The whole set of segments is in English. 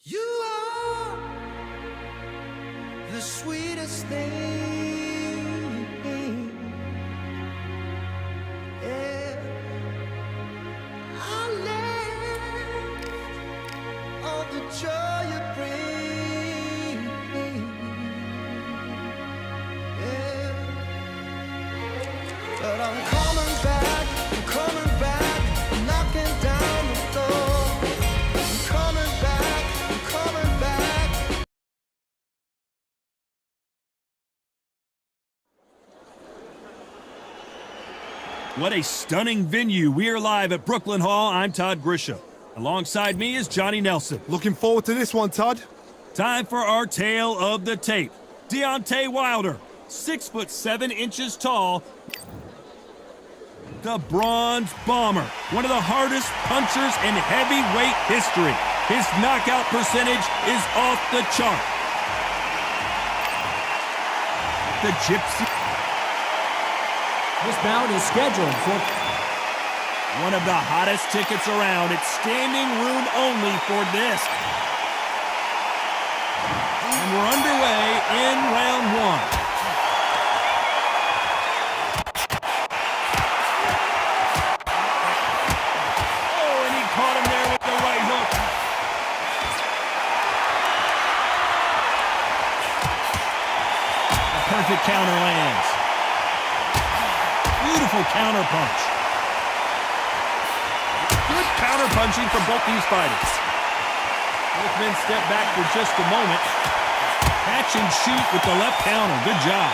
You are the sweetest thing, yeah. I live all the joy you bring, yeah. But I'm coming back, I'm knocking down the door. I'm coming back, I'm coming back. What a stunning venue. We are live at Brooklyn Hall. I'm Todd Grisham. Alongside me is Johnny Nelson. Looking forward to this one, Todd. Time for our tale of the tape. Deontay Wilder, 6'7" tall. The Bronze Bomber, one of the hardest punchers in heavyweight history. His knockout percentage is off the chart. The Gypsy. This bout is scheduled for one of the hottest tickets around. It's standing room only for this. And we're underway in round one. Oh, and he caught him there with the right hook. A perfect counter lands. Beautiful counter punch. Good counter punching from both these fighters. Both men step back for just a moment. Catch and shoot with the left counter. Good job.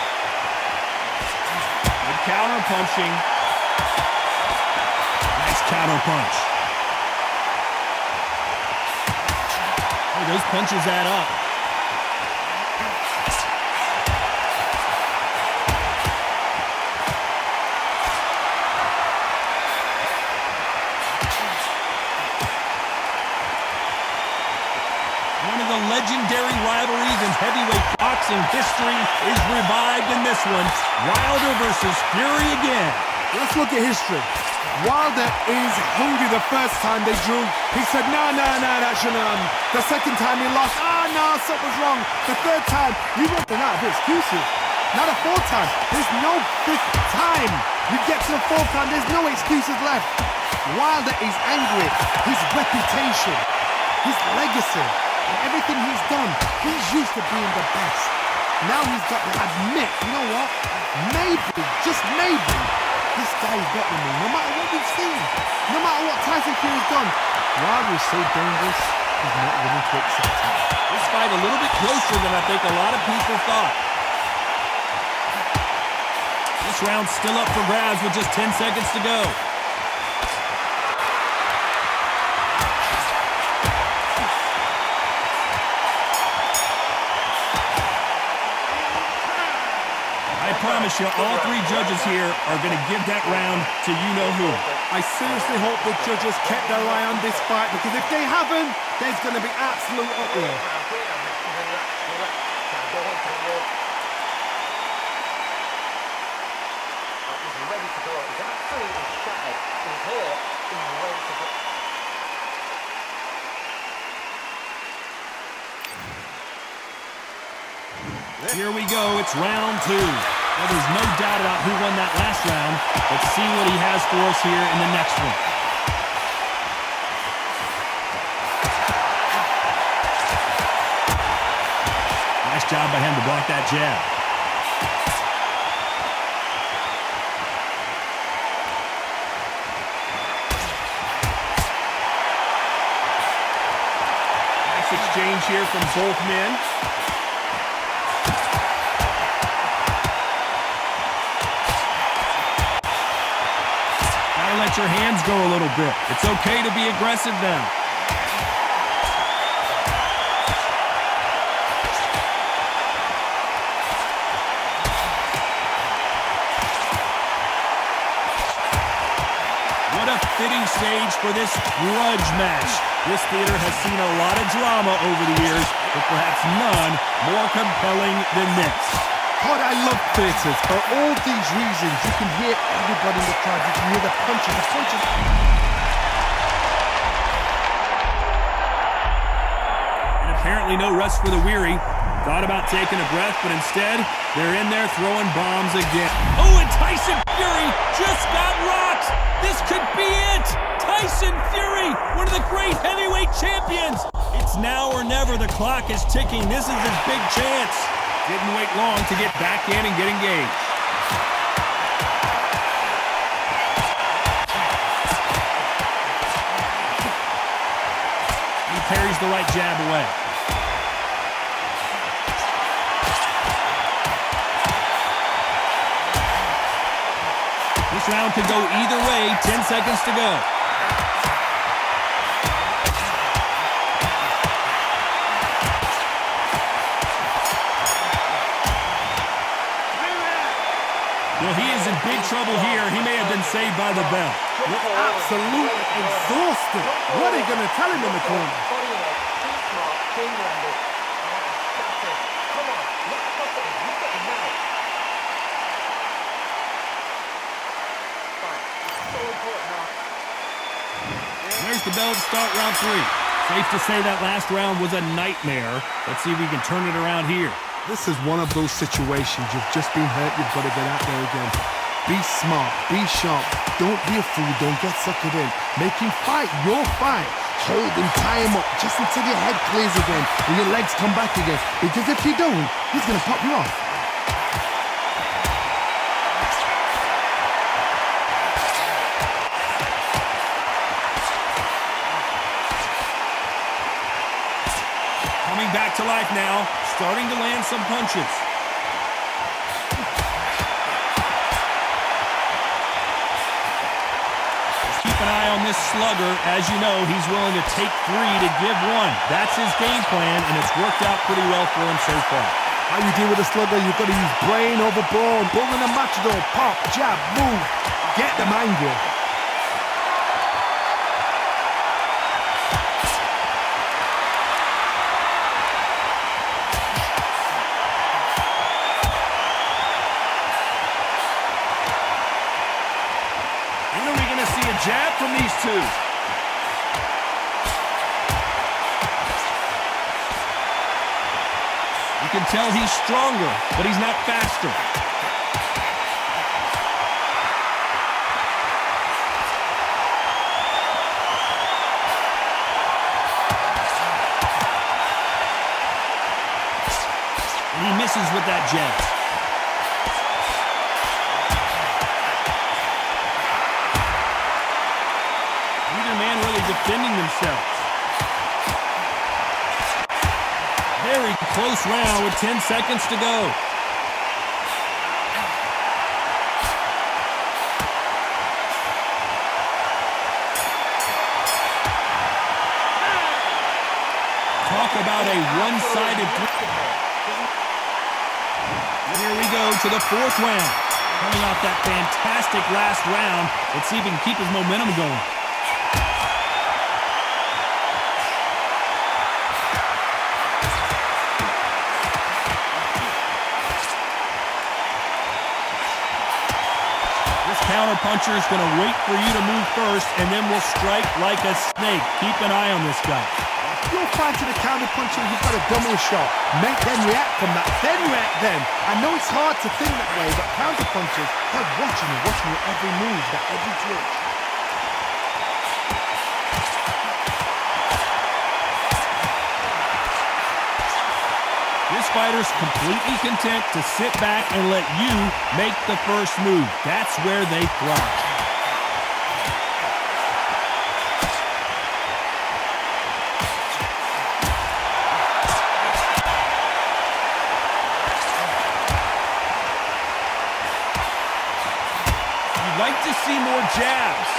Good counter punching. Nice counter punch. Oh, those punches add up. Legendary rivalries in heavyweight boxing history is revived in this one. Wilder versus Fury again. Let's look at history. Wilder is hungry the first time they drew. He said, no, that shouldn't happen. The second time he lost, no, something's wrong. The third time, you went out of excuses. Now the fourth time, there's no fifth time. You get to the fourth time, there's no excuses left. Wilder is angry. His reputation, his legacy, everything he's done, he's used to being the best. Now he's got to admit, you know what? Maybe, just maybe, this guy is better than me. No matter what we've seen, no matter what Tyson Fury's done, Wilder is so dangerous, he's not willing to accept it. This fight a little bit closer than I think a lot of people thought. This round's still up for grabs with just 10 seconds to go. I promise you, all three judges here are going to give that round to you-know-who. I seriously hope the judges kept their eye on this fight, because if they haven't, there's going to be absolute uproar. Here we go, it's round two. Well, there's no doubt about who won that last round. Let's see what he has for us here in the next one. Nice job by him to block that jab. Nice exchange here from both men. Let your hands go a little bit. It's okay to be aggressive now. What a fitting stage for this grudge match. This theater has seen a lot of drama over the years, but perhaps none more compelling than this. God, I love theatres. For all these reasons, you can hear everybody in the crowd. You can hear the punches, Apparently no rest for the weary. Thought about taking a breath, but instead, they're in there throwing bombs again. Oh, and Tyson Fury just got rocked. This could be it. Tyson Fury, one of the great heavyweight champions. It's now or never. The clock is ticking. This is his big chance. Didn't wait long to get back in and get engaged. He parries the right jab away. This round could go either way. 10 seconds to go. Well, he is in big trouble here. He may have been saved by the bell. Look absolutely exhausted. What are you going to tell him in the corner? There's the bell to start round 3. Safe to say that last round was a nightmare. Let's see if we can turn it around here. This is one of those situations. You've just been hurt. You've got to get out there again. Be smart. Be sharp. Don't be a fool. Don't get suckered in. Make him fight your fight. Hold him, tie him up, just until your head clears again and your legs come back again. Because if you don't, he's going to pop you off. Coming back to life now, starting to land some punches. Just keep an eye on this slugger. As you know, he's willing to take 3 to give 1. That's his game plan, and it's worked out pretty well for him so far. How you deal with a slugger, you've got to use brain over brawn. Bull in a matador, pop, jab, move. Get them angry. Jab from these two. You can tell he's stronger, but he's not faster. And he misses with that jab. Defending themselves. Very close round with 10 seconds to go. Talk about a one-sided. Here we go to the 4th round. Coming off that fantastic last round. Let's see if he can keep his momentum going. Counter-puncher is going to wait for you to move first, and then will strike like a snake. Keep an eye on this guy. You're fighting a counter-puncher, you've got a double shot. Make them react from that, then react then. I know it's hard to think that way, but counter-punchers, they're watching your every move, that every twitch. This fighter's completely content to sit back and let you make the first move. That's where they thrive. You'd like to see more jabs.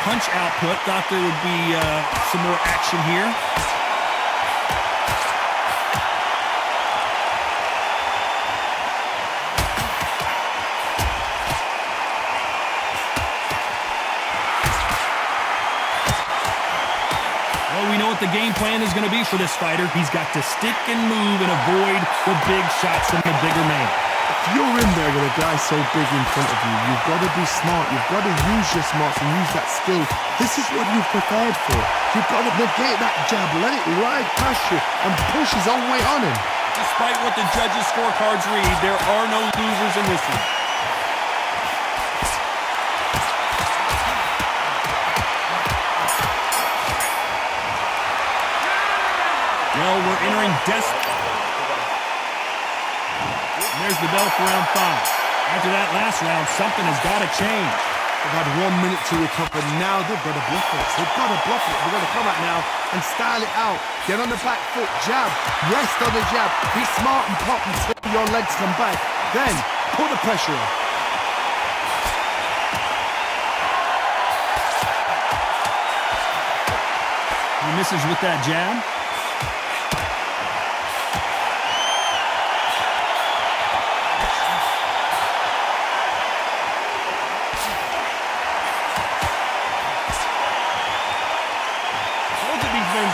Punch output. Thought there would be some more action here. Well, we know what the game plan is going to be for this fighter. He's got to stick and move and avoid the big shots from the bigger man. The If you're in there with a guy so big in front of you, you've got to be smart. You've got to use your smarts and use that skill. This is what you've prepared for. You've got to negate that jab, let it ride past you, and push his own weight on him. Despite what the judges' scorecards read, there are no losers in this one. Well, we're entering There's the bell for round 5. After that last round, something has got to change. They've had 1 minute to recover. Now they've got to bluff it. They've got to bluff it. They've got to come out now and style it out. Get on the back foot, jab, rest on the jab. Be smart and pop until your legs come back. Then put the pressure on. He misses with that jab.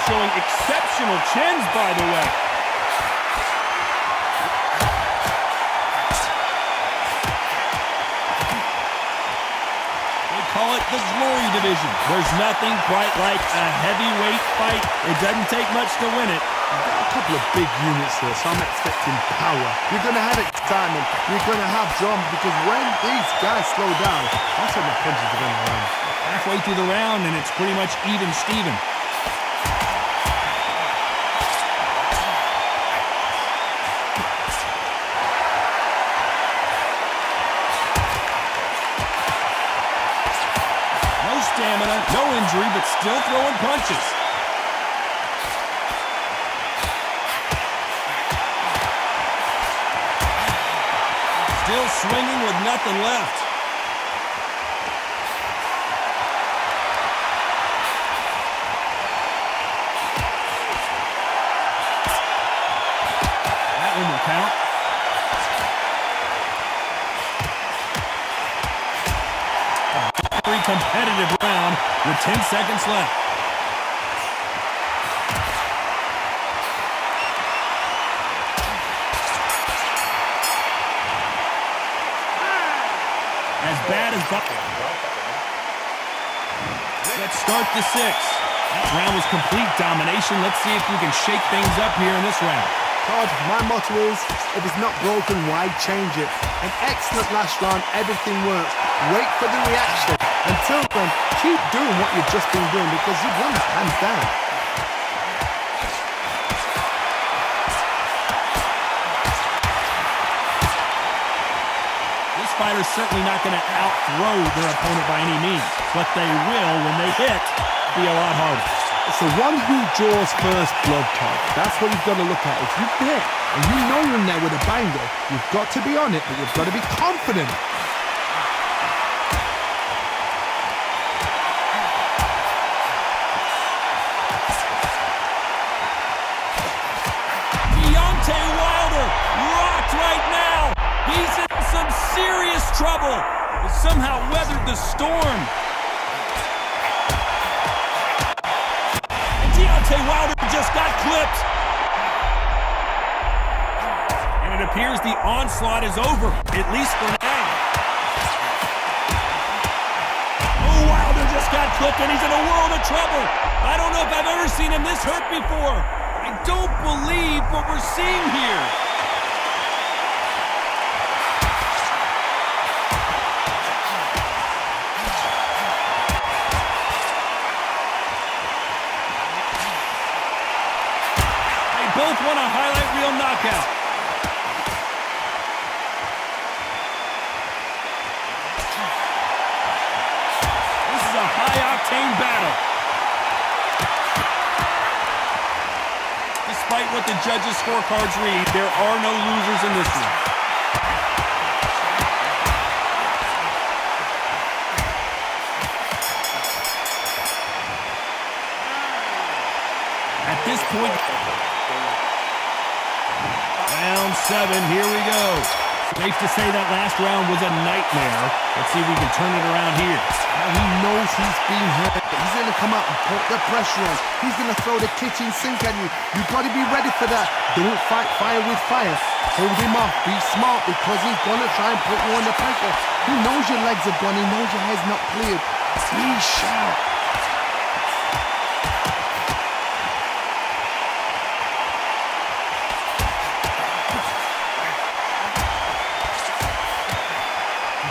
Showing exceptional chins, by the way. They call it the glory division. There's nothing quite like a heavyweight fight. It doesn't take much to win it. You've got a couple of big units here, so I'm expecting power. You're going to have excitement. You're going to have drama, because when these guys slow down, that's when the punches are going to land. Halfway through the round, and it's pretty much even Steven. Stamina, no injury, but still throwing punches. Still swinging with nothing left. That one will count. Competitive round with 10 seconds left. As bad as Let's start the 6. That round was complete domination. Let's see if we can shake things up here in this round. Todd, my motto is, if it's not broken, why change it? An excellent last round, everything works. Wait for the reaction. Until then, keep doing what you've just been doing, because you've won this hands down. This fighter's certainly not going to outthrow their opponent by any means, but they will, when they hit, be a lot harder. It's the one who draws first blood, Todd. That's what you've got to look at. If you hit, and you know you're in there with a banger, you've got to be on it, but you've got to be confident. Serious trouble, but somehow weathered the storm. And Deontay Wilder just got clipped. And it appears the onslaught is over, at least for now. Oh, Wilder just got clipped, and he's in a world of trouble. I don't know if I've ever seen him this hurt before. I don't believe what we're seeing here. Both want a highlight reel knockout. This is a high-octane battle. Despite what the judges' scorecards read, there are no losers in this one. At this point, round 7, here we go. Safe to say that last round was a nightmare. Let's see if we can turn it around here. Now he knows he's been hurt. He's going to come out and put the pressure on. He's going to throw the kitchen sink at you. You've got to be ready for that. Don't fight fire with fire. Hold him off. Be smart because he's going to try and put you under pressure. He knows your legs are gone. He knows your head's not cleared. Be sharp.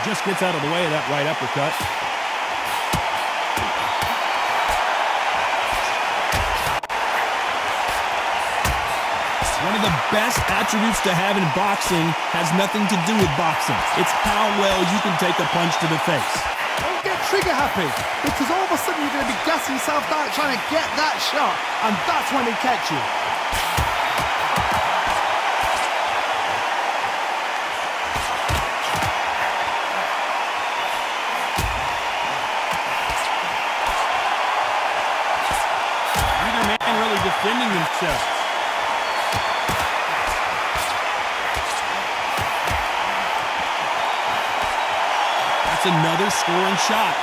Just gets out of the way of that right uppercut. One of the best attributes to have in boxing has nothing to do with boxing. It's how well you can take a punch to the face. Don't get trigger happy, because all of a sudden you're going to be gassing yourself out trying to get that shot, and that's when they catch you. Defending himself. That's another scoring shot.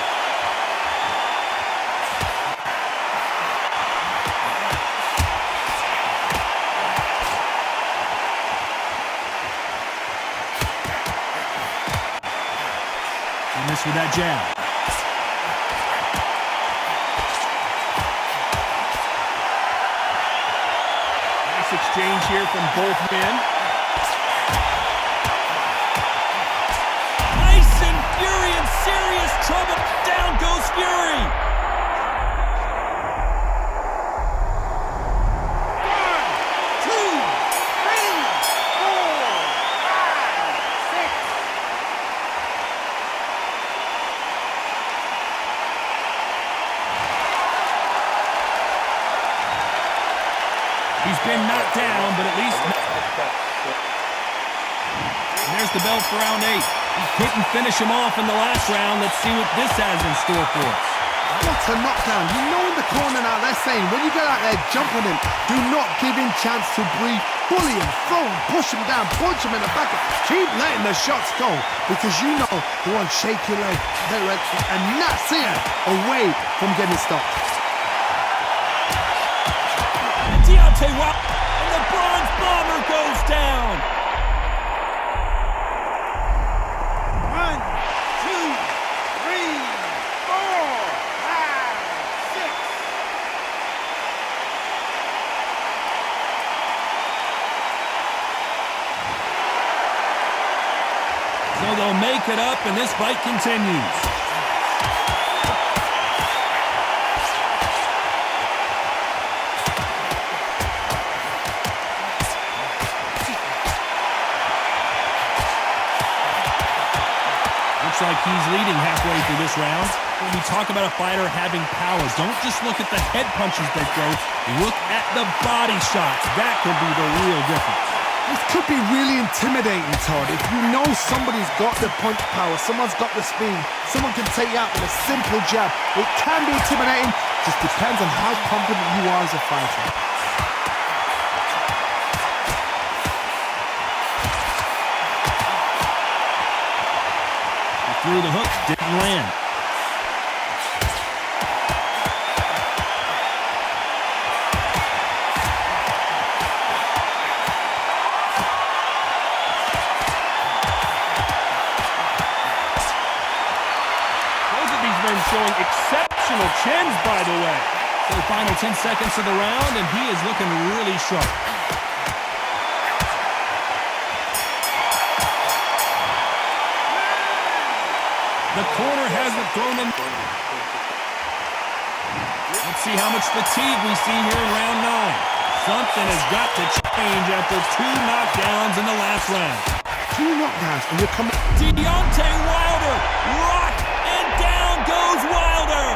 He missed with that jab. Exchange here from both men. Tyson Fury in serious trouble. Down goes Fury. 1, 2, 3, 4, 5, 6. He's been knocked down, but at least... And there's the bell for round 8. He couldn't finish him off in the last round. Let's see what this has in store for us. What a knockdown. You know in the corner now they're saying, when you get out there, jump on him. Do not give him chance to breathe. Bully him, throw him, push him down, punch him in the back. Keep letting the shots go, because you know they want to shake your leg. And that's it, away from getting stopped. Deontay Wilder, and the Bronze Bomber goes down. 1, 2, 3, 4, 5, 6. So they'll make it up, and this fight continues. Like he's leading halfway through this round. When we talk about a fighter having power, don't just look at the head punches they throw, look at the body shots. That could be the real difference. This could be really intimidating, Todd. If you know somebody's got the punch power, someone's got the speed, someone can take you out with a simple jab. It can be intimidating, just depends on how confident you are as a fighter. Through the hook, didn't land. Both of these men showing exceptional chins, by the way. So the final 10 seconds of the round, and he is looking really sharp. The corner hasn't thrown him. Let's see how much fatigue we see here in round 9. Something has got to change after 2 knockdowns in the last round. 2 knockdowns and you're coming. Deontay Wilder, rock, and down goes Wilder.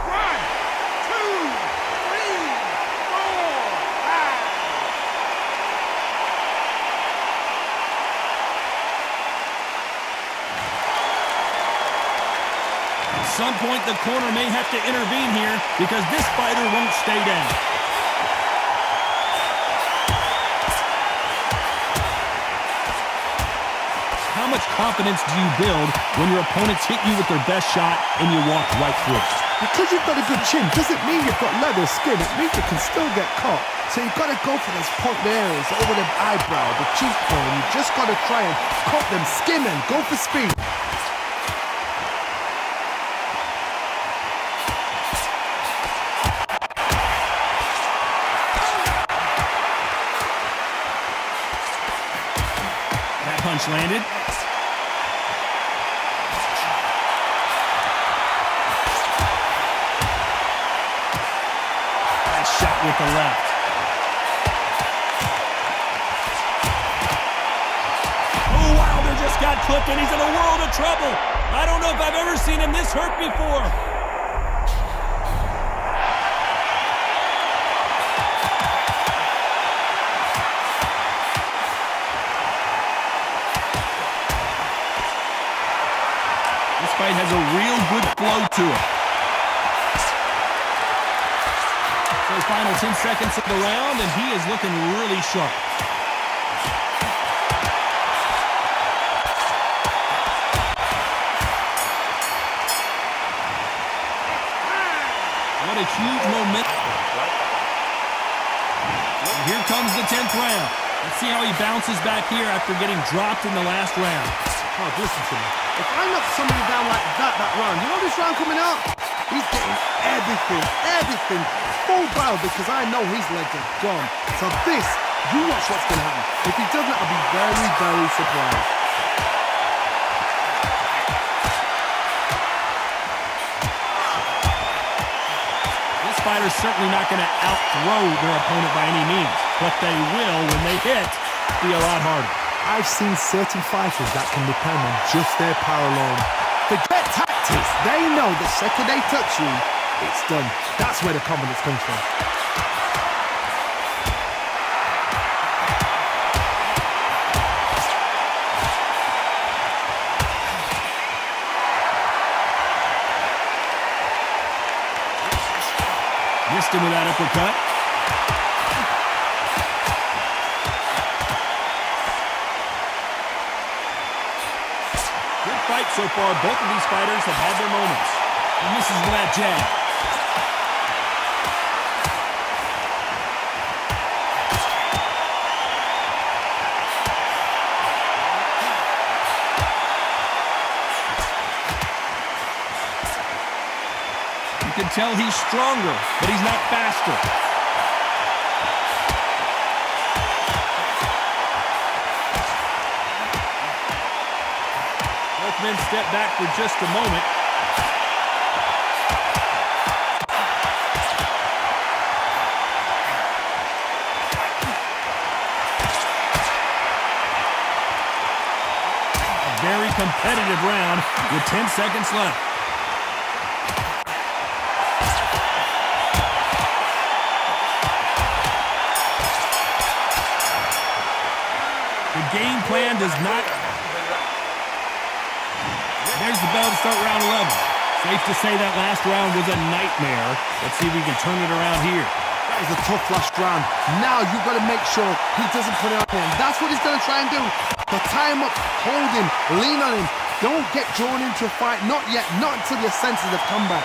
1, 2, 3, 4, 5. At some point, the corner may have to intervene here because this fighter won't stay down. How much confidence do you build when your opponents hit you with their best shot and you walk right through it? Because you've got a good chin doesn't mean you've got leather skin. It means you can still get caught. So you've got to go for those point areas over the eyebrow, the cheekbone. You just got to try and cut them, skim them, go for speed. That punch landed. Shot with the left. Oh, Wilder just got clipped and he's in a world of trouble. I don't know if I've ever seen him this hurt before. This fight has a real good flow to it. So final 10 seconds of the round, and he is looking really sharp. What a huge momentum. Here comes the 10th round. Let's see how he bounces back here after getting dropped in the last round. Oh, listen to me. If I knock somebody down like that round, you know this round coming out? He's getting everything. Full barrel because I know his legs are gone. So this, you watch what's going to happen. If he doesn't, I'll be very, very surprised. This fighter's certainly not going to out-throw their opponent by any means, but they will, when they hit, be a lot harder. I've seen certain fighters that can depend on just their power alone. Forget tactics. They know the second they touch you, it's done. That's where the confidence comes from. Missed him with that uppercut. Good fight so far. Both of these fighters have had their moments. He misses with that jab. You can tell he's stronger, but he's not faster. Both men step back for just a moment. A very competitive round with 10 seconds left. Game plan does not. There's the bell to start round 11. Safe to say that last round was a nightmare. Let's see if we can turn it around here. That was a tough last round. Now you've got to make sure he doesn't put it on him. That's what he's going to try and do. But tie him up, hold him, lean on him. Don't get drawn into a fight. Not yet. Not until your senses have come back.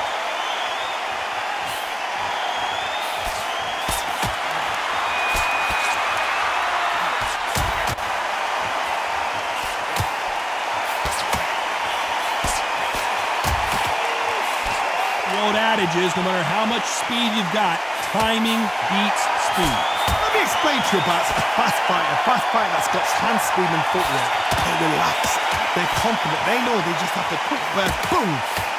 Adage is no matter how much speed you've got, timing beats speed. Let me explain to you about a fast fighter that's got hand speed and footwork. They relax, they're confident, they know they just have to quick burst, boom!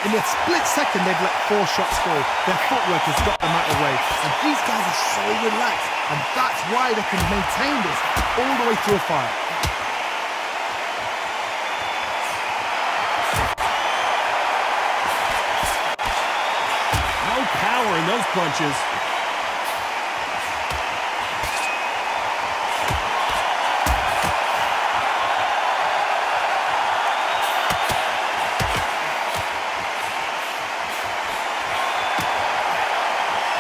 In a split second they've let 4 shots go. Their footwork has got them out of the way. And these guys are so relaxed, and that's why they can maintain this all the way through a fight. Power in those punches.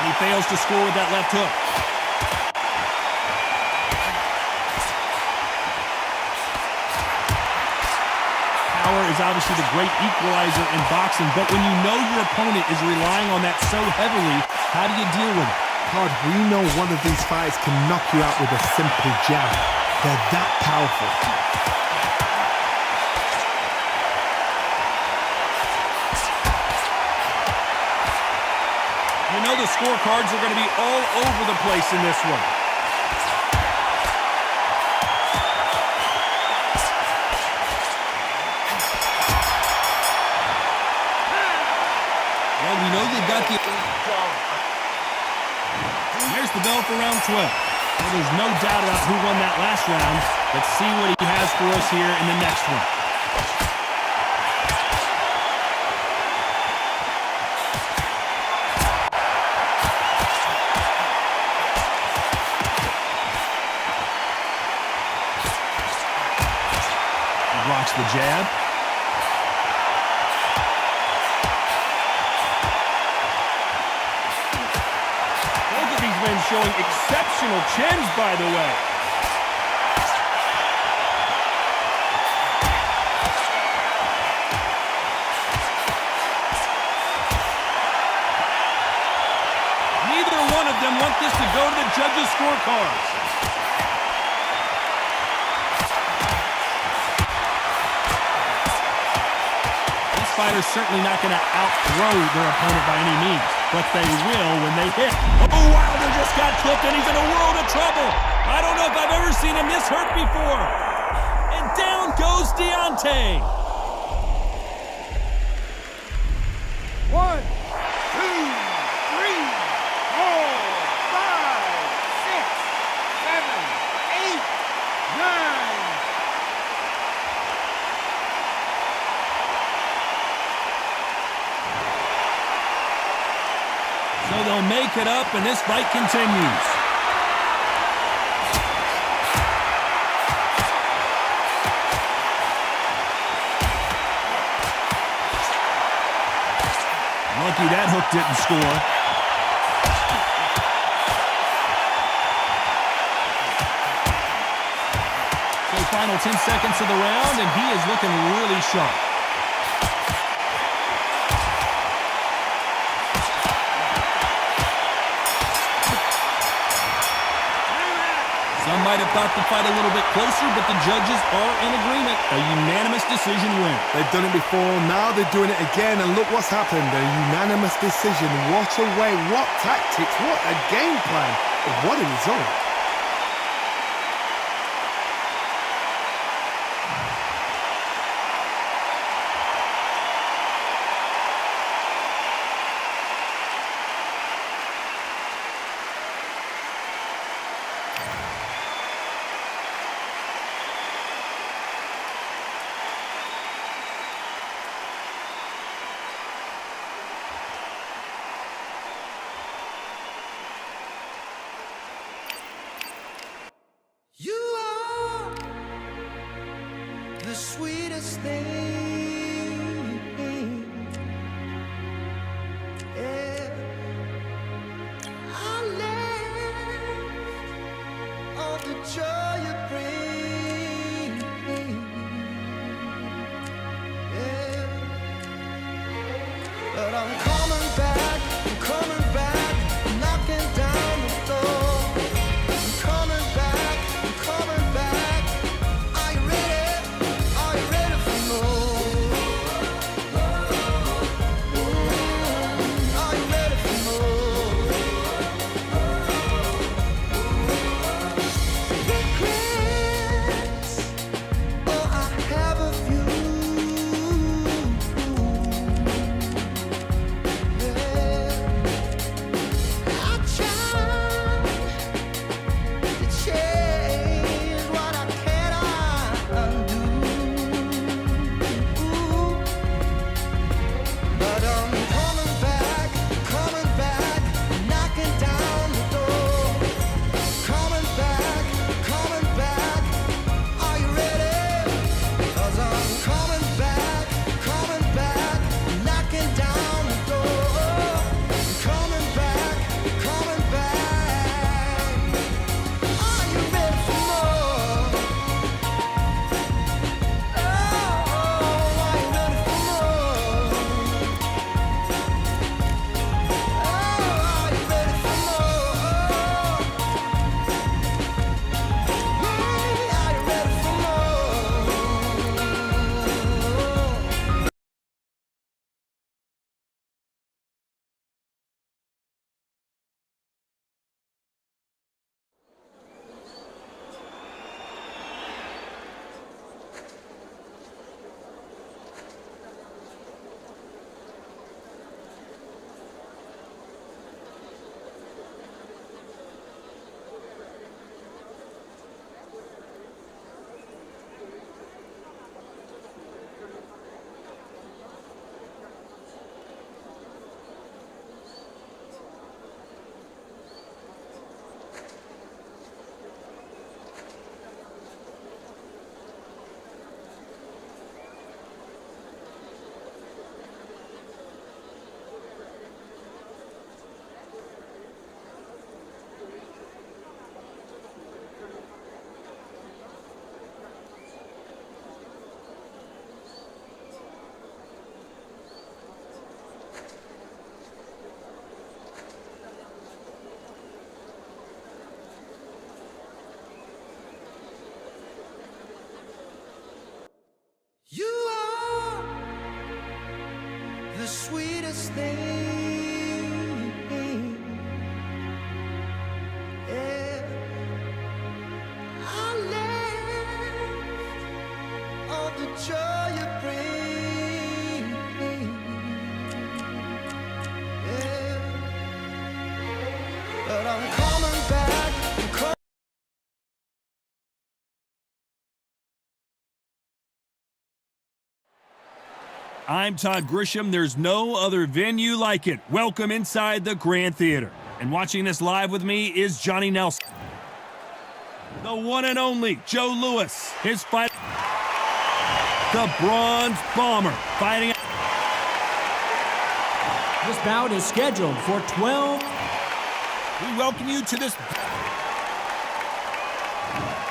He fails to score with that left hook. power is obviously the great equalizer in boxing, but when you know your opponent is relying on that so heavily, how do you deal with it? Todd, we know one of these fights can knock you out with a simple jab. They're that powerful. You know the scorecards are going to be all over the place in this one. Well, we know you've got the... There's the bell for round 12. Well, there's no doubt about who won that last round. Let's see what he has for us here in the next one. Blocks the jab. Both of these men showing exceptional chins, by the way. Neither one of them want this to go to the judges' scorecards. Fighters certainly not going to outthrow their opponent by any means, but they will when they hit. Oh, Wilder just got clipped, and he's in a world of trouble. I don't know if I've ever seen him this hurt before. And down goes Deontay. 1, 2, 3, 4, 5, 6, 7, 8, 9. So they'll make it up, and this fight continues. Lucky that hook didn't score. So final 10 seconds of the round, and he is looking really sharp. Some might have thought the fight a little bit closer, but the judges are in agreement. A unanimous decision win. They've done it before, now they're doing it again, and look what's happened. A unanimous decision. What a way, what tactics, what a game plan. What a result. You are the sweetest thing. Yeah. I live on the joy you bring. Yeah. But I'm coming back, I'm knocking down the door. sweetest thing. Yeah. I left all the joy you bring. Yeah. But I'm coming back. I'm Todd Grisham. There's no other venue like it. Welcome inside the Grand Theater. And watching this live with me is Johnny Nelson. The one and only Joe Louis. His fight. The Bronze Bomber fighting. This bout is scheduled for 12. We welcome you to this.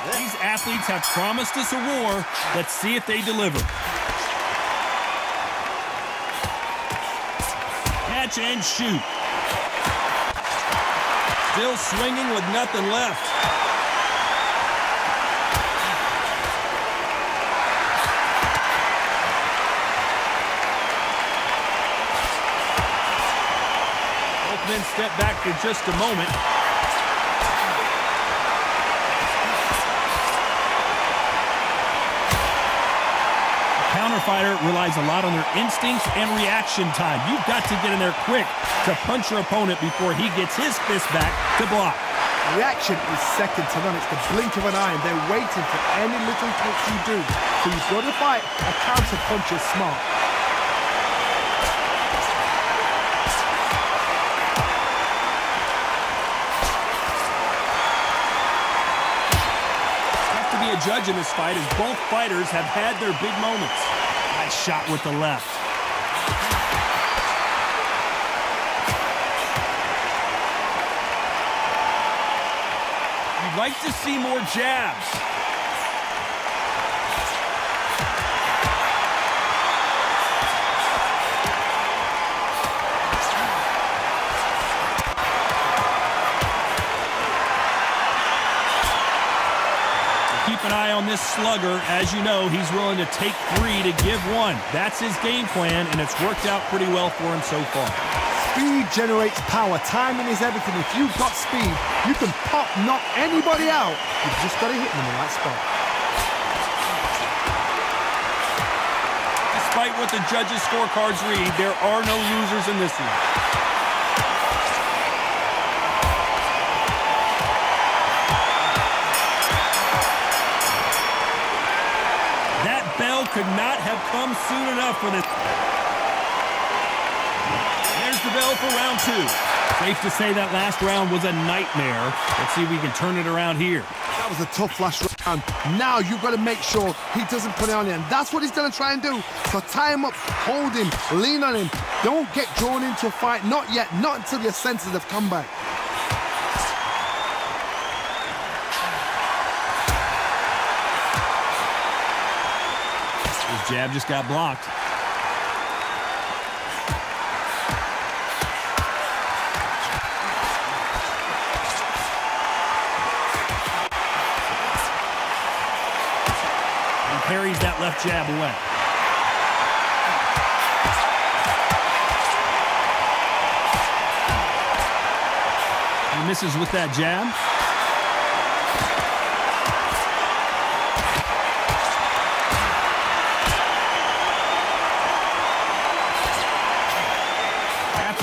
These athletes have promised us a war. Let's see if they deliver. Catch and shoot. Still swinging with nothing left. Both men step back for just a moment. Counterfighter relies a lot on their instincts and reaction time. You've got to get in there quick to punch your opponent before he gets his fist back to block. Reaction is second to none. It's the blink of an eye, and they're waiting for any little touch you do. So you've got to fight. A counter punch is smart. Be a judge in this fight as both fighters have had their big moments. Nice shot with the left. You'd like to see more jabs. Keep an eye on this slugger. As you know, he's willing to take 3 to give 1. That's his game plan, and it's worked out pretty well for him so far. Speed generates power. Timing is everything. If you've got speed, you can knock anybody out. You've just got to hit them in the right spot. Despite what the judges' scorecards read, there are no losers in this one. Could not have come soon enough for this. There's the bell for round 2. Safe to say that last round was a nightmare. Let's see if we can turn it around here. That was a tough last round. Now you've got to make sure he doesn't put it on you, and that's what he's going to try and do. So tie him up, hold him, lean on him. Don't get drawn into a fight. Not yet. Not until your senses have come back. Jab just got blocked. And parries that left jab away. He misses with that jab.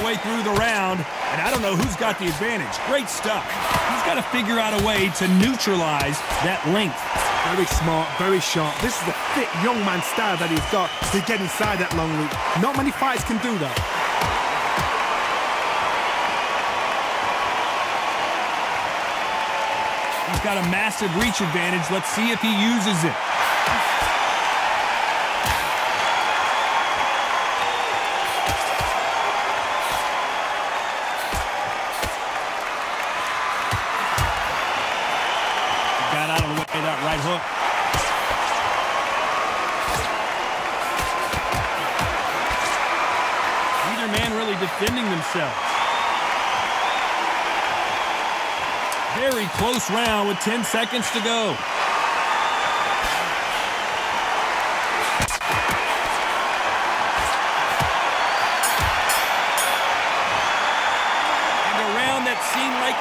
Way through the round, and I don't know who's got the advantage. Great stuff. He's got to figure out a way to neutralize that length. Very smart, very sharp. This is the fit young man style that he's got to get inside that long loop. Not many fights can do that. He's got a massive reach advantage. Let's see if he uses it. Right hook. Neither man really defending themselves. Very close round with 10 seconds to go.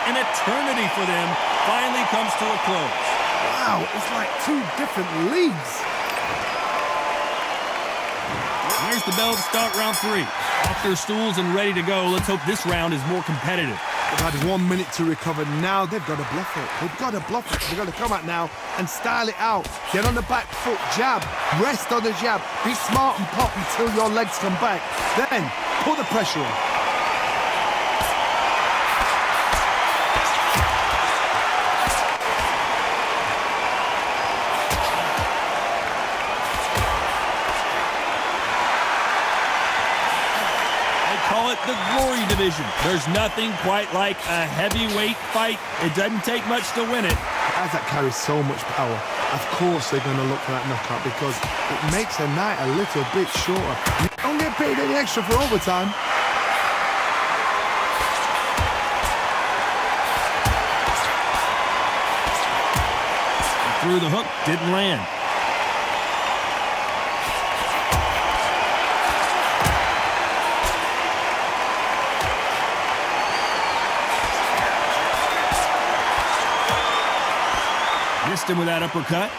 an eternity for them finally comes to a close. Wow, it's like two different leagues. There's the bell to start round 3. Off their stools and ready to go. Let's hope this round is more competitive. They've had 1 minute to recover. Now they've got to bluff it. They've got to bluff it. They've got to come out now and style it out. Get on the back foot, jab, rest on the jab. Be smart and pop until your legs come back. Then put the pressure on. Call it the glory division. There's nothing quite like a heavyweight fight. It doesn't take much to win it. Guys that carry so much power, of course they're going to look for that knockout because it makes a night a little bit shorter. You don't get paid any extra for overtime. Through the hook, didn't land. Missed him with that uppercut.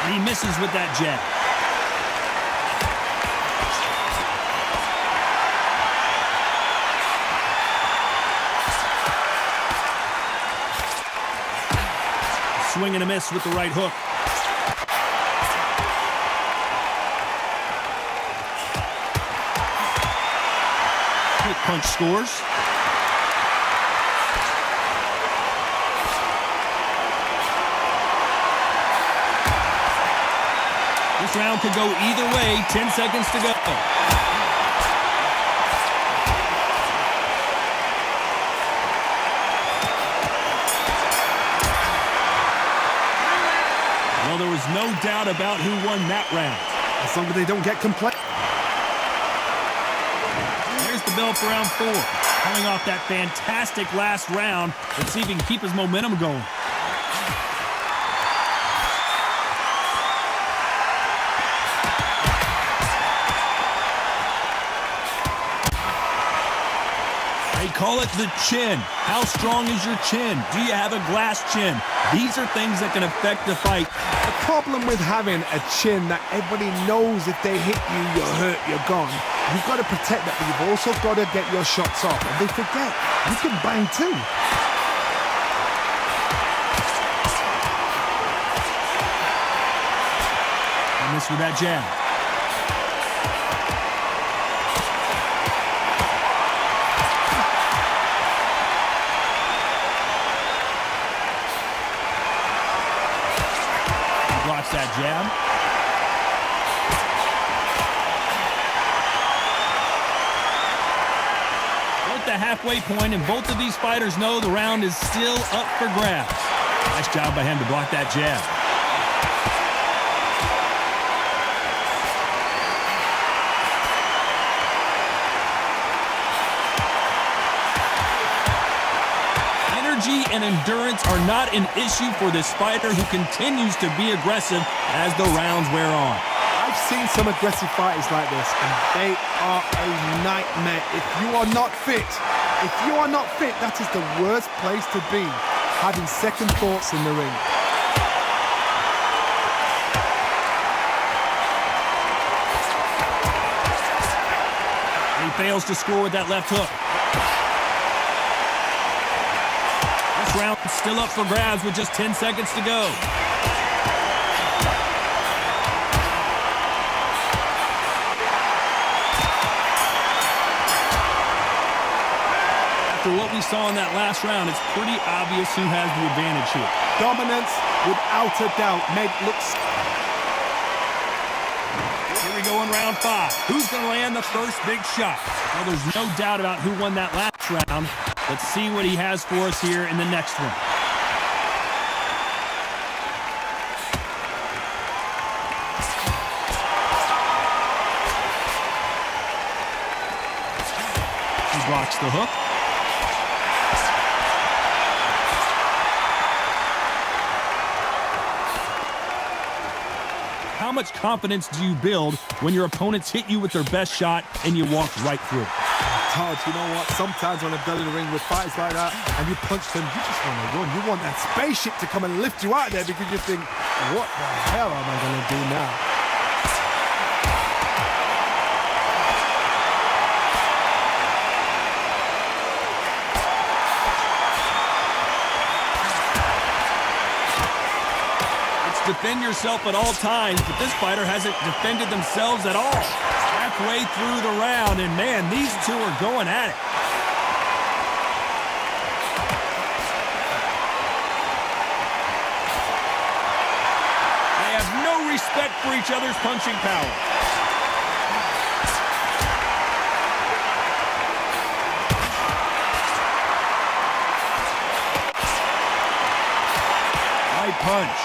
And he misses with that jab. Swing and a miss with the right hook. Punch scores. This round could go either way. 10 seconds to go. Well, there was no doubt about who won that round. As long as they don't get complained. The bell for round 4. Coming off that fantastic last round. Let's see if he can keep his momentum going. They call it the chin. How strong is your chin? Do you have a glass chin? These are things that can affect the fight. The problem with having a chin that everybody knows if they hit you, you're hurt, you're gone. You've got to protect that, but you've also got to get your shots off. And they forget, you can bang too. And miss with that jab. He blocks that jab. The halfway point, and both of these fighters know the round is still up for grabs. Nice job by him to block that jab. Energy and endurance are not an issue for this fighter who continues to be aggressive as the rounds wear on. I've seen some aggressive fighters like this, and they are a nightmare. If you are not fit, that is the worst place to be, having second thoughts in the ring. He fails to score with that left hook. This round is still up for grabs with just 10 seconds to go. After what we saw in that last round, it's pretty obvious who has the advantage here. Dominance, without a doubt, made looks. Here we go in round 5. Who's going to land the first big shot? Well, there's no doubt about who won that last round. Let's see what he has for us here in the next one. He blocks the hook. How how much confidence do you build when your opponents hit you with their best shot and you walk right through? Todd, you know what? Sometimes when I'm in the ring with fighters like that and you punch them, you just want to run. You want that spaceship to come and lift you out there because you think, what the hell am I going to do now? Defend yourself at all times, but this fighter hasn't defended themselves at all. Halfway through the round, and man, these two are going at it. They have no respect for each other's punching power. Right punch.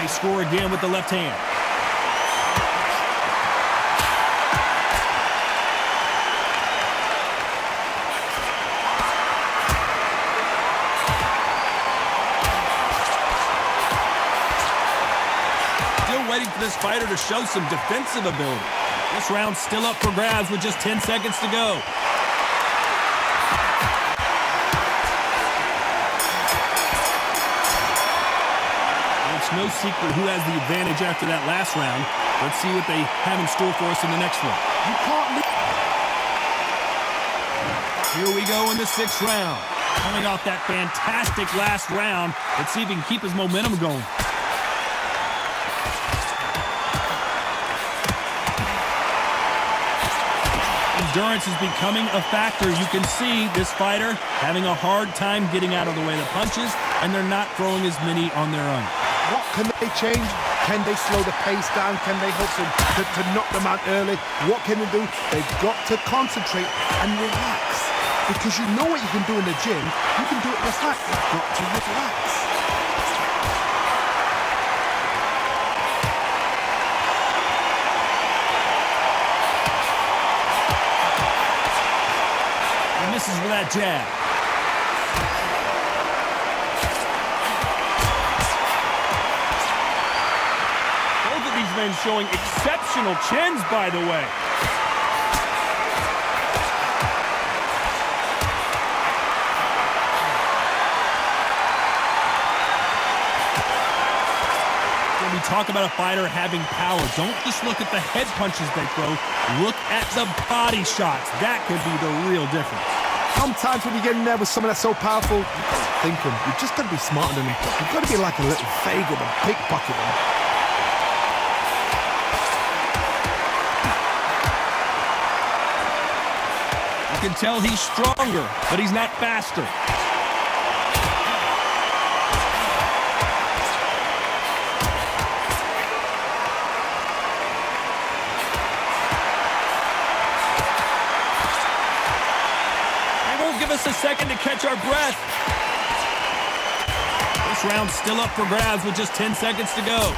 Score again with the left hand. Still waiting for this fighter to show some defensive ability. This round's still up for grabs with just 10 seconds to go. No secret who has the advantage after that last round. Let's see what they have in store for us in the next one. You can't leave. Here we go in the 6th round. Coming off that fantastic last round. Let's see if he can keep his momentum going. Endurance is becoming a factor. You can see this fighter having a hard time getting out of the way of the punches, and they're not throwing as many on their own. What can they change? Can they slow the pace down? Can they help them to knock them out early? What can they do? They've got to concentrate and relax. Because you know what you can do in the gym. You can do it just like you've got to relax. And misses with that jab. Men showing exceptional chins, by the way. When we talk about a fighter having power, don't just look at the head punches they throw. Look at the body shots. That could be the real difference. Sometimes when you get in there with someone that's so powerful, you gotta think them. You just got to be smarter than them. You've got to be like a little faggot and pickpocket them. You can tell he's stronger, but he's not faster. They won't give us a second to catch our breath. This round's still up for grabs with just 10 seconds to go.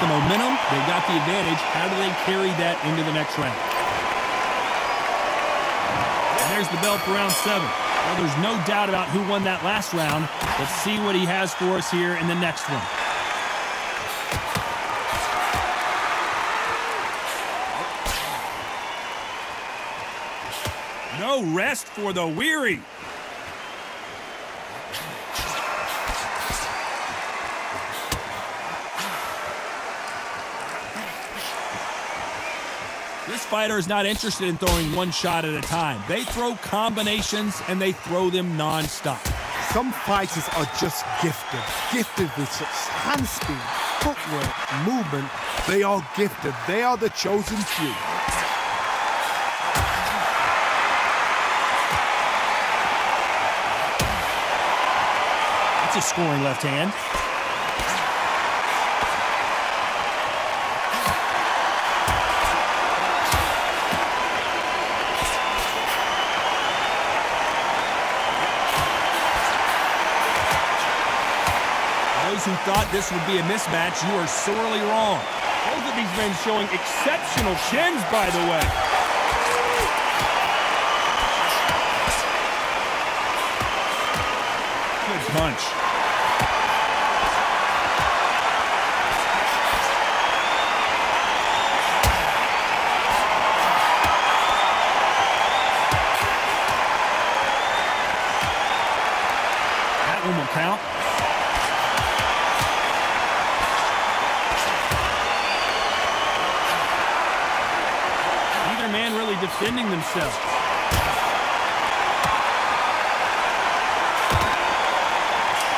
The momentum, they got the advantage. How do they carry that into the next round? And there's the bell for round 7. Well, there's no doubt about who won that last round. Let's see what he has for us here in the next one. No rest for the weary. This fighter is not interested in throwing one shot at a time. They throw combinations, and they throw them non-stop. Some fighters are just gifted. Gifted with such hand speed, footwork, movement. They are gifted. They are the chosen few. That's a scoring left hand. those who thought this would be a mismatch, you are sorely wrong. Both of these men showing exceptional chins, by the way. Good punch. That one will count. Neither man really defending themselves.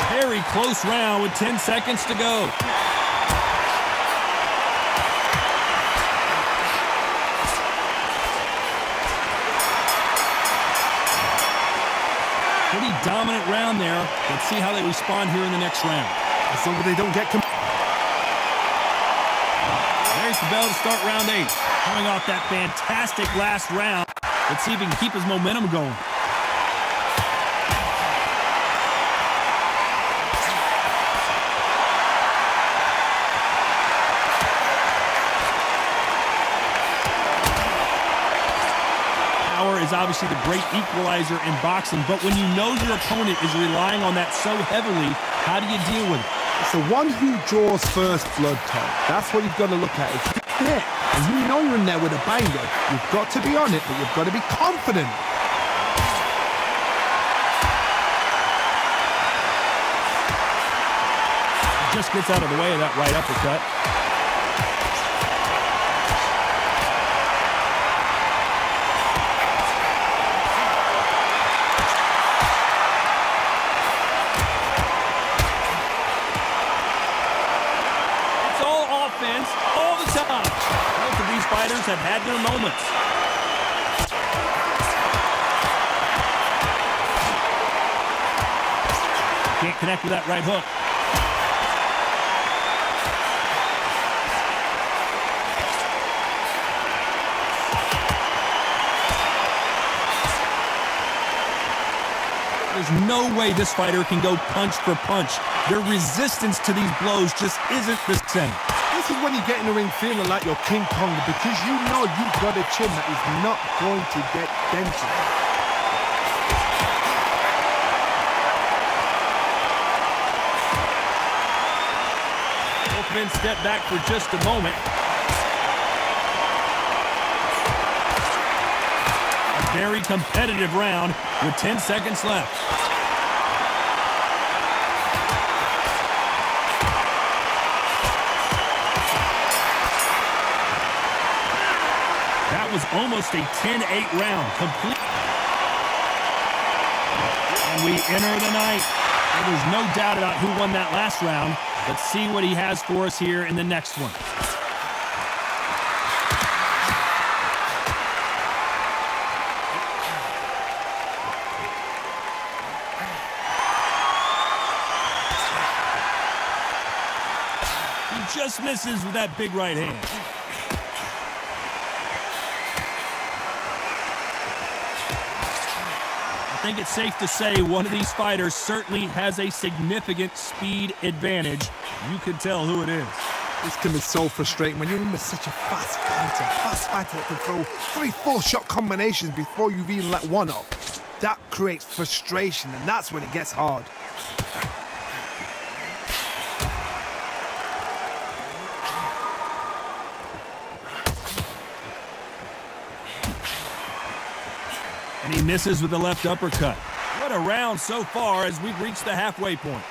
Very close round with 10 seconds to go. Pretty dominant round there. Let's see how they respond here in the next round. As long as they don't get... There's the bell to start round 8. Coming off that fantastic last round. Let's see if he can keep his momentum going. Power is obviously the great equalizer in boxing, but when you know your opponent is relying on that so heavily, how do you deal with it? It's the one who draws first blood, Tom. That's what you've got to look at. If you hit and you know you're in there with a banger, you've got to be on it, but you've got to be confident. Just gets out of the way of that right uppercut. All the time. Both of these fighters have had their moments. Can't connect with that right hook. There's no way this fighter can go punch for punch. Their resistance to these blows just isn't the same. This is when you get in the ring feeling like you're King Kong, because you know you've got a chin that is not going to get dented. Both men step back for just a moment. A very competitive round with 10 seconds left. That was almost a 10-8 round, complete. And we enter the night. There's no doubt about who won that last round. Let's see what he has for us here in the next one. He just misses with that big right hand. I think it's safe to say one of these fighters certainly has a significant speed advantage. You can tell who it is. This can be so frustrating when you're in with such a fast fighter that can throw 3-4 shot combinations before you've even let one off. That creates frustration, and that's when it gets hard. And he misses with the left uppercut. What a round so far as we've reached the halfway point.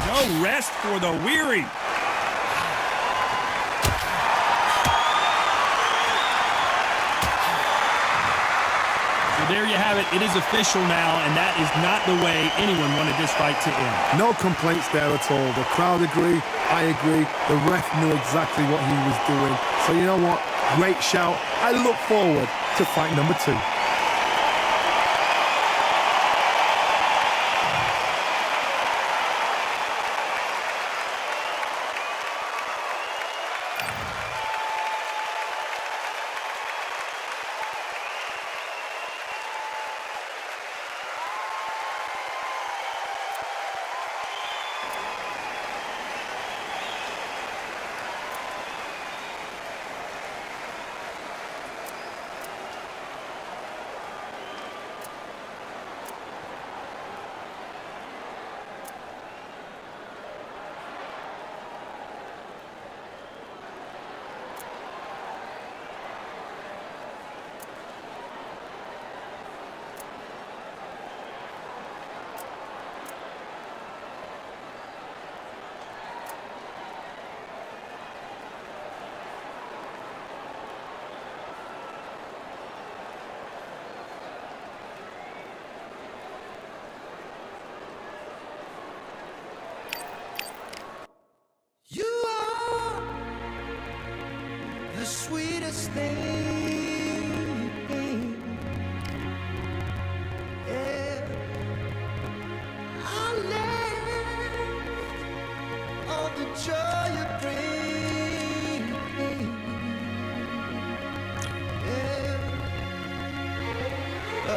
No rest for the weary. So there you have it. It is official now, and that is not the way anyone wanted this fight to end. No complaints there at all. The crowd agree. I agree. The ref knew exactly what he was doing. So you know what? Great shout. I look forward to fight number 2.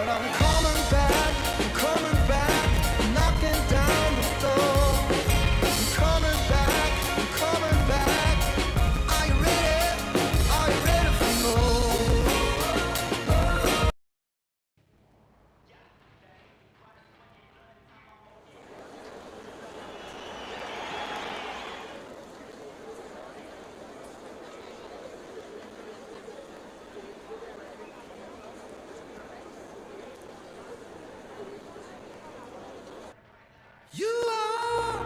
But I'm coming back, knocking down the door. I'm coming back, are you ready for more? You are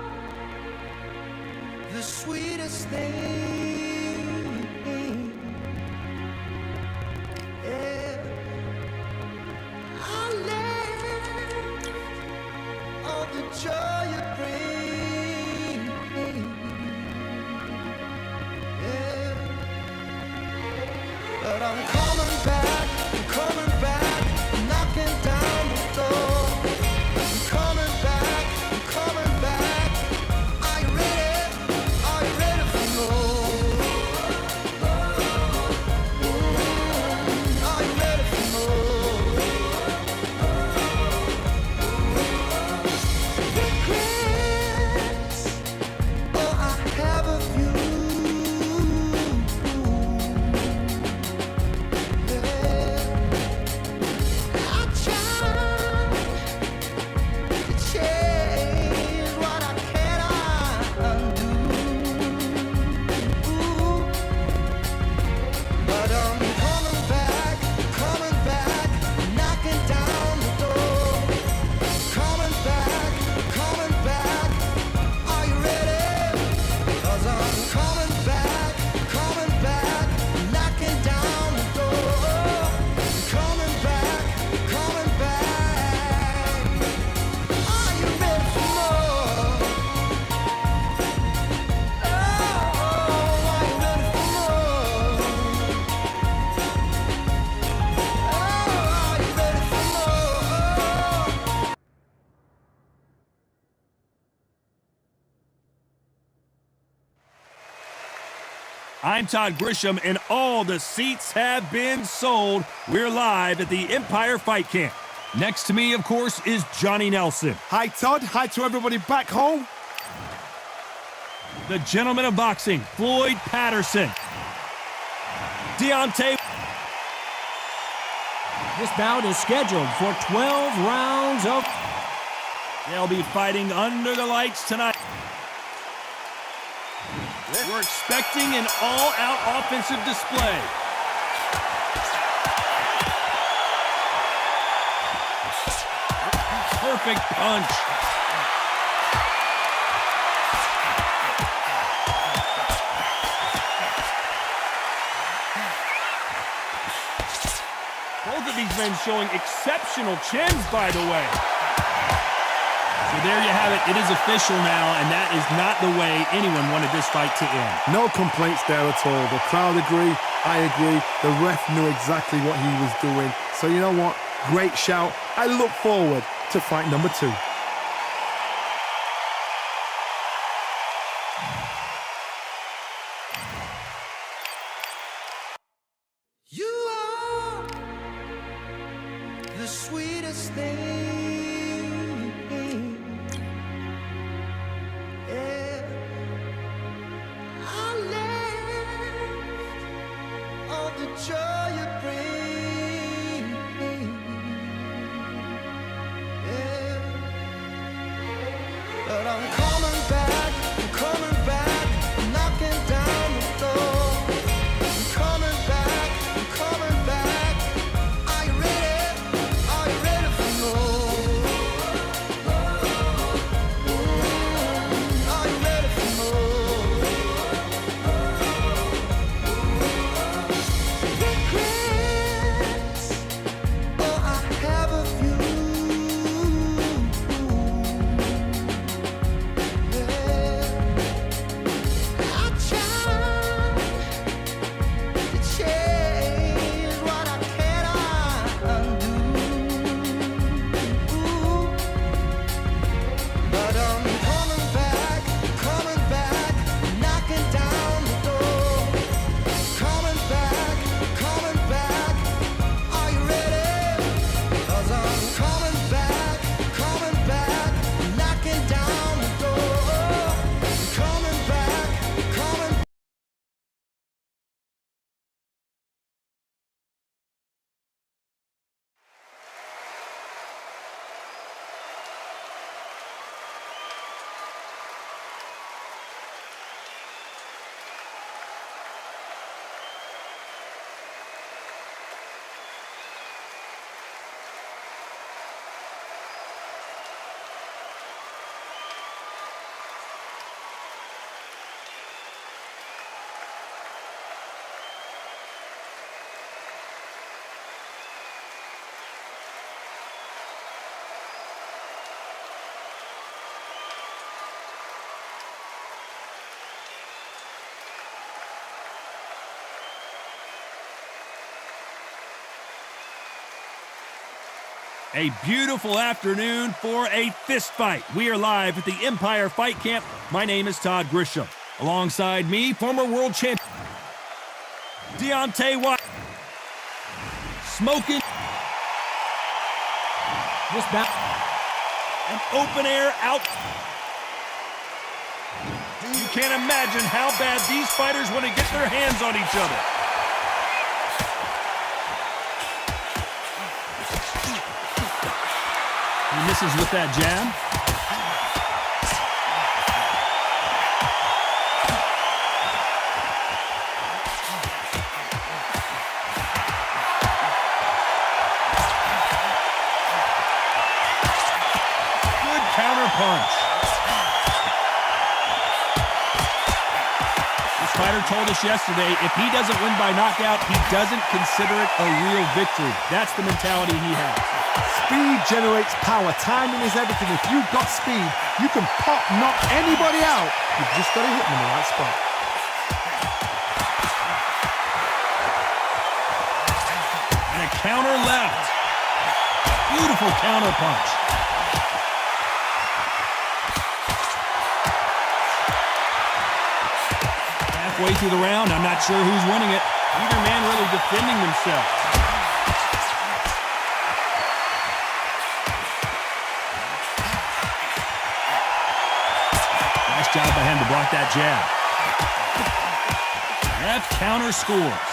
the sweetest thing. Yeah. I live all the joy you bring. Yeah. But I'm coming back, knocking down the door. I'm coming back. Are you ready for more? Are you ready for more? Regrets, oh, I have a few. Yeah. I tried to change what I cannot undo. But I'm coming back, knocking down the door. Coming back, are you ready? 'Cause I'm coming back, knocking down the door. Coming back, are you ready for more? Oh, are you ready for more? Oh, are you ready for more? I'm Todd Grisham, and all the seats have been sold. We're live at the Empire Fight Camp. Next to me, of course, is Johnny Nelson. Hi, Todd. Hi to everybody back home. The gentleman of boxing, Floyd Patterson. Deontay. This bout is scheduled for 12 rounds of... They'll be fighting under the lights tonight. We're expecting an all-out offensive display. Perfect punch. Both of these men showing exceptional chins, by the way. So there you have it. It is official now, and that is not the way anyone wanted this fight to end. No complaints there at all. The crowd agree. I agree. The ref knew exactly what he was doing. So you know what? Great shout. I look forward to fight number 2. You are the sweetest thing. Yeah. I left all the joy you bring. Yeah. But I'm coming back, knocking down the door. I'm coming back, are you ready for more? A beautiful afternoon for a fist fight. We are live at the Empire Fight Camp. My name is Todd Grisham. Alongside me, former world champion Deontay White. Smoking. Just back. An open air out. You can't imagine how bad these fighters want to get their hands on each other. He misses with that jab. Good counter punch. This fighter told us yesterday, if he doesn't win by knockout, he doesn't consider it a real victory. That's the mentality he has. Speed generates power. Timing is everything. If you've got speed, you can knock anybody out. You've just got to hit them in the right spot. And a counter left. Beautiful counter punch. Halfway through the round, I'm not sure who's winning it. Either man really defending themselves. Nice job by him to block that jab. Left counter scores.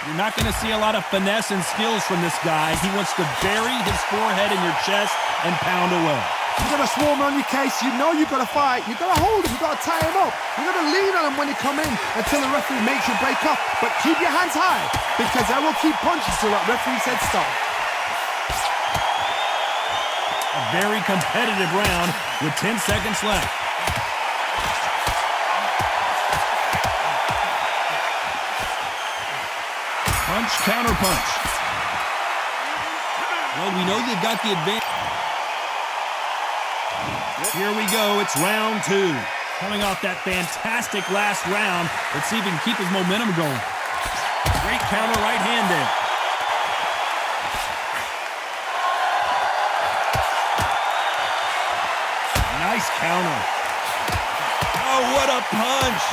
You're not going to see a lot of finesse and skills from this guy. He wants to bury his forehead in your chest and pound away. You've got to swarm on your case. You know you've got to fight. You've got to hold him. You've got to tie him up. You've got to lean on him when you come in until the referee makes you break off. But keep your hands high because they will keep punching till that referee said stop. A very competitive round with 10 seconds left. Punch, counter punch. Well, we know they've got the advantage. Here we go. It's round two. Coming off that fantastic last round. Let's see if he can keep his momentum going. Great counter right hand there. Nice counter. Oh, what a punch.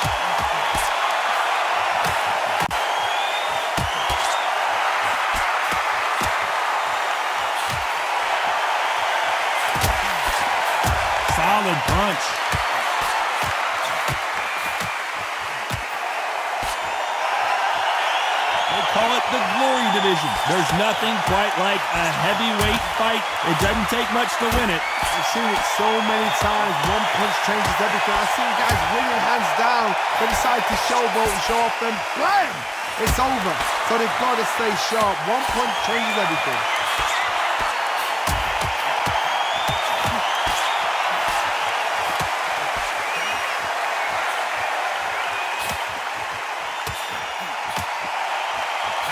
Solid punch. They call it the glory division. There's nothing quite like a heavyweight fight. It doesn't take much to win it. I've seen it so many times. One punch changes everything. I've seen guys winning hands down. They decide to showboat and show off them. Blam! It's over. So they've got to stay sharp. One punch changes everything.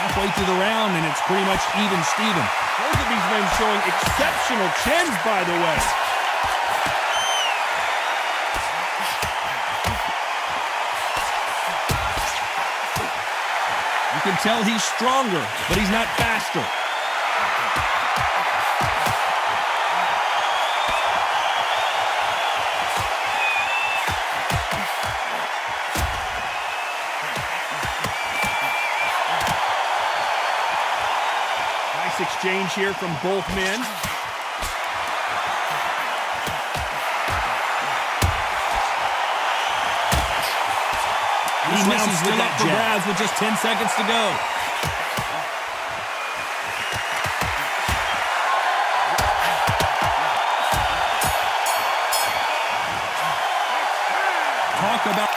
Halfway through the round, and it's pretty much even Steven. Both of these men showing exceptional chins, by the way. You can tell he's stronger, but he's not faster. Exchange here from both men. He misses with that jab with just 10 seconds to go. Talk about.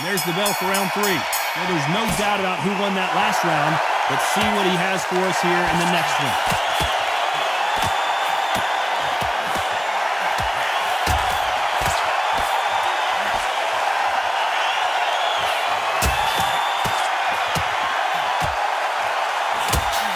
There's the bell for round three. Well, there's no doubt about who won that last round. Let's see what he has for us here in the next one.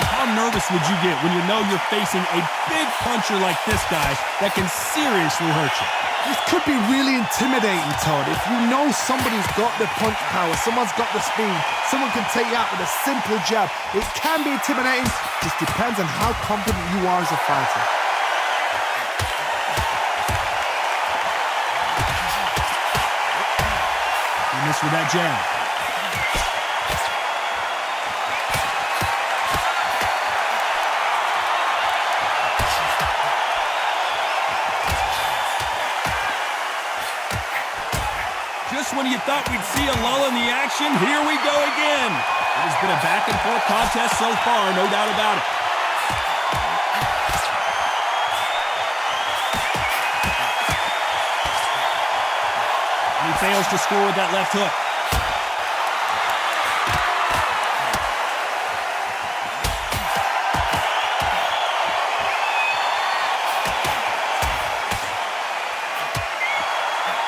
How nervous would you get when you know you're facing a big puncher like this guy that can seriously hurt you? This could be really intimidating, Todd. If you know somebody's got the punch power, someone's got the speed, someone can take you out with a simple jab, it can be intimidating. Just depends on how confident you are as a fighter. He missed with that jab. Just when you thought we'd see a lull in the action, here we go again. It has been a back-and-forth contest so far, no doubt about it. And he fails to score with that left hook.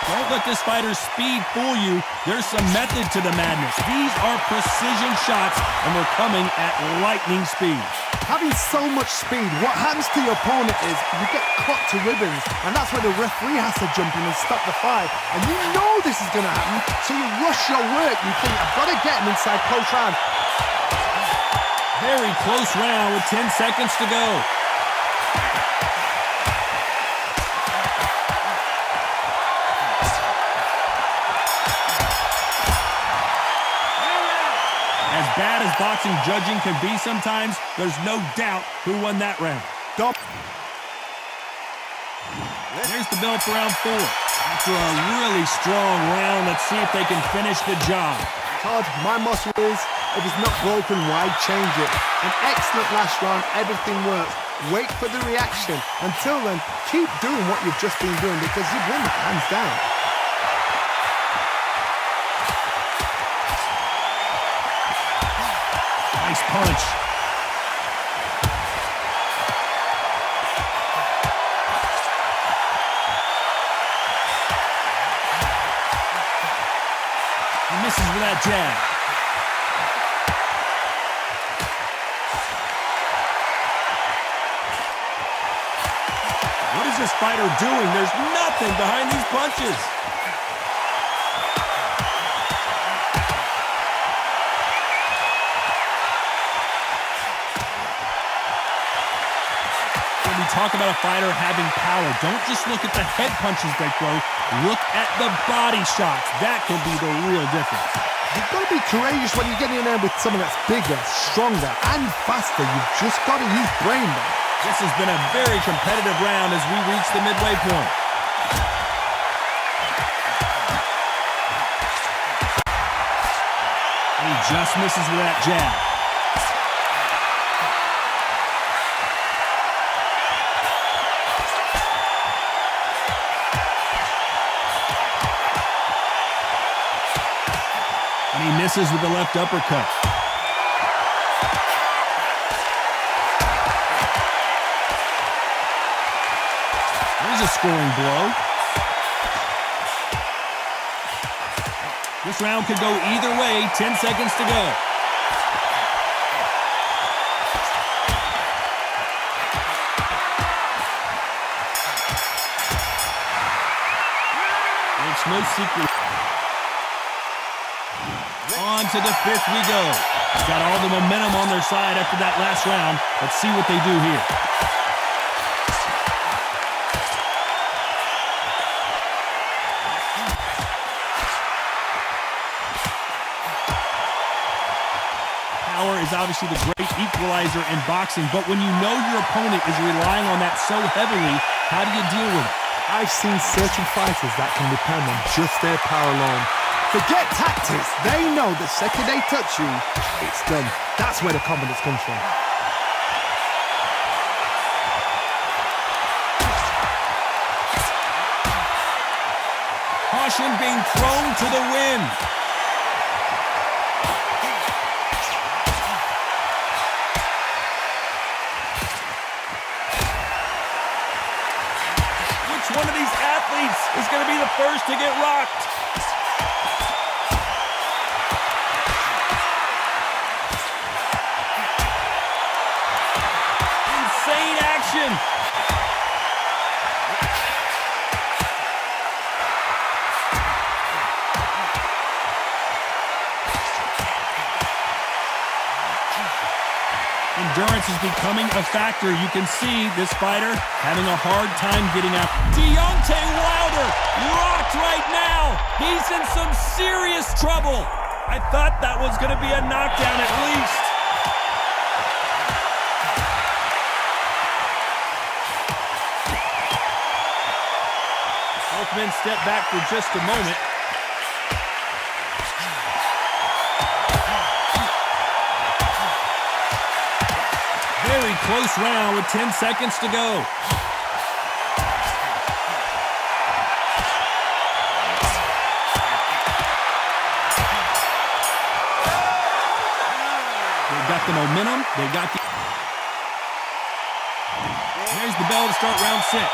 Don't let this fighter's speed fool you. There's some method to the madness. These are precision shots, and they're coming at lightning speed. Having so much speed, what happens to your opponent is you get cut to ribbons, and that's where the referee has to jump in and stop the fight. And you know this is going to happen, so you rush your work. You think, I've got to get him inside close round. Very close round with 10 seconds to go. As bad as boxing judging can be sometimes, there's no doubt who won that round. There's the bell for round 4. After a really strong round, let's see if they can finish the job. Todd, my motto is, if it's not broken, why change it? An excellent last round, everything works. Wait for the reaction. Until then, keep doing what you've just been doing because you've won it hands down. Nice punch. He misses with that jab. What is this fighter doing? There's nothing behind these punches. Talk about a fighter having power. Don't just look at the head punches they throw. Look at the body shots. That can be the real difference. You've got to be courageous when you get in there with someone that's bigger, stronger, and faster. You've just got to use brain there. This has been a very competitive round as we reach the midway point. And he just misses with that jab. He misses with the left uppercut. There's a scoring blow. This round could go either way. 10 seconds to go. It's no secret. On to the 5th we go. Got all the momentum on their side after that last round. Let's see what they do here. Power is obviously the great equalizer in boxing, but when you know your opponent is relying on that so heavily, how do you deal with it? I've seen certain fighters that can depend on just their power alone. Forget tactics. They know the second they touch you, it's done. That's where the confidence comes from. Caution being thrown to the wind. Which one of these athletes is going to be the first to get rocked? Endurance is becoming a factor. You can see this fighter having a hard time getting out. Deontay Wilder rocked right now. He's in some serious trouble. I thought that was going to be a knockdown at least. Both men step back for just a moment. Very close round with 10 seconds to go. They got the momentum. They got the... There's the bell to start round 6.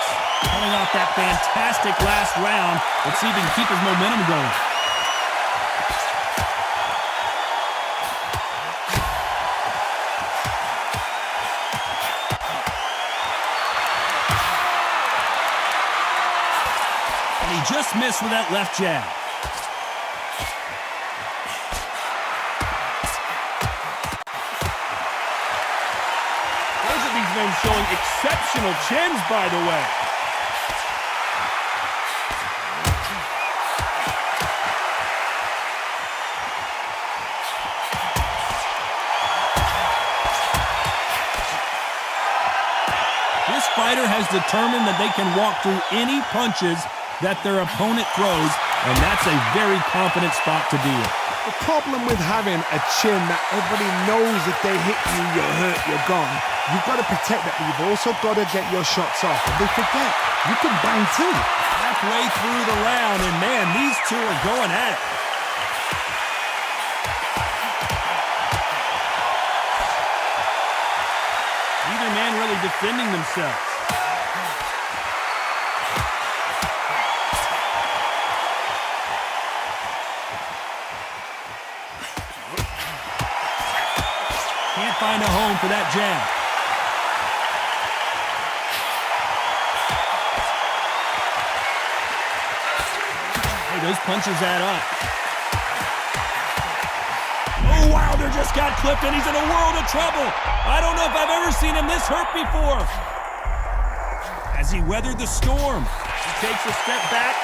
Coming off that fantastic last round. Let's see if he can keep his momentum going. And he just missed with that left jab. Both of these men showing exceptional chins, by the way. This fighter has determined that they can walk through any punches that their opponent throws, and that's a very confident spot to be in. The problem with having a chin that everybody knows if they hit you, you're hurt, you're gone. You've got to protect that, but you've also got to get your shots off. And they forget, you can bang too. Halfway through the round, and man, these two are going at it. Neither man really defending themselves. Can't find a home for that jab. Hey, those punches add up. Oh, Wilder just got clipped, and he's in a world of trouble. I don't know if I've ever seen him this hurt before. As he weathered the storm, he takes a step back.